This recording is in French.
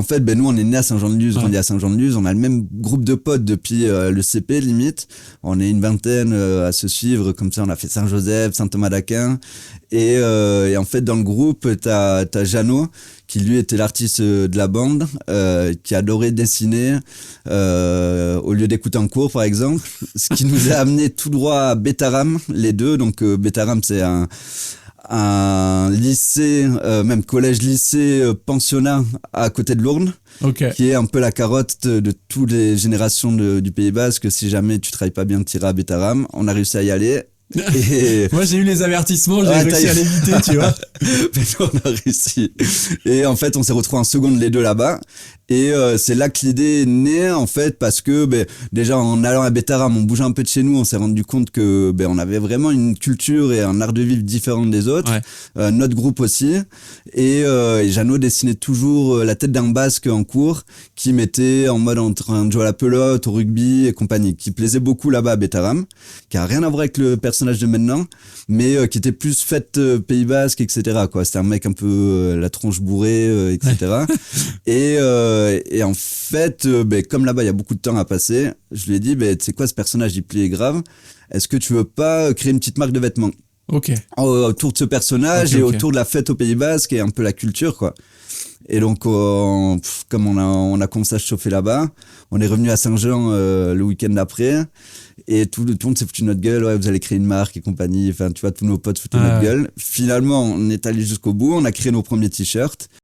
En fait, ben nous, on est né à Saint-Jean-de-Luz, Ouais. grandi à Saint-Jean-de-Luz. On a le même groupe de potes depuis le CP, limite. On est une vingtaine à se suivre. Comme ça, on a fait Saint-Joseph, Saint-Thomas d'Aquin. Et en fait, dans le groupe, t'as Jeannot, qui lui était l'artiste de la bande, qui adorait dessiner au lieu d'écouter en cours, par exemple. Ce qui nous a amené tout droit à Bétaram, les deux. Donc, Bétaram, c'est un lycée, même collège-lycée, pensionnat à côté de Lourdes, Ok. qui est un peu la carotte de toutes les générations du Pays Basque. Si jamais tu travailles pas bien, tu iras à Bétaram. On a réussi à y aller. Et Moi, j'ai eu les avertissements, j'ai Ouais, réussi t'as- à l'éviter, tu vois. mais nous, on a réussi. Et en fait, on s'est retrouvés en seconde les deux là-bas. Et c'est là que l'idée est née, en fait, parce que déjà en allant à Bétaram, on bougeait un peu de chez nous, on s'est rendu compte que on avait vraiment une culture et un art de vivre différent des autres. Ouais. Notre groupe aussi. Et Jeannot dessinait toujours la tête d'un basque en cours, qui mettait en mode en train de jouer à la pelote, au rugby et compagnie, qui plaisait beaucoup là-bas à Bétaram, qui a rien à voir avec le personnage de maintenant, mais qui était plus fête Pays Basque, etc. quoi. C'était un mec un peu la tronche bourrée, etc. Et en fait, comme là-bas il y a beaucoup de temps à passer, je lui ai dit, tu sais quoi, ce personnage il plaît grave. Est-ce que tu veux pas créer une petite marque de vêtements Ok. autour de ce personnage Ok, et ok. autour de la fête au Pays Basque et un peu la culture, quoi. Et donc, comme on a commencé à se chauffer là-bas, on est revenu à Saint-Jean le week-end d'après, et tout le monde s'est foutu de notre gueule. Ouais, vous allez créer une marque et compagnie. Enfin, tu vois, tous nos potes foutaient de notre Ouais. gueule. Finalement, on est allé jusqu'au bout. On a créé nos premiers t-shirts.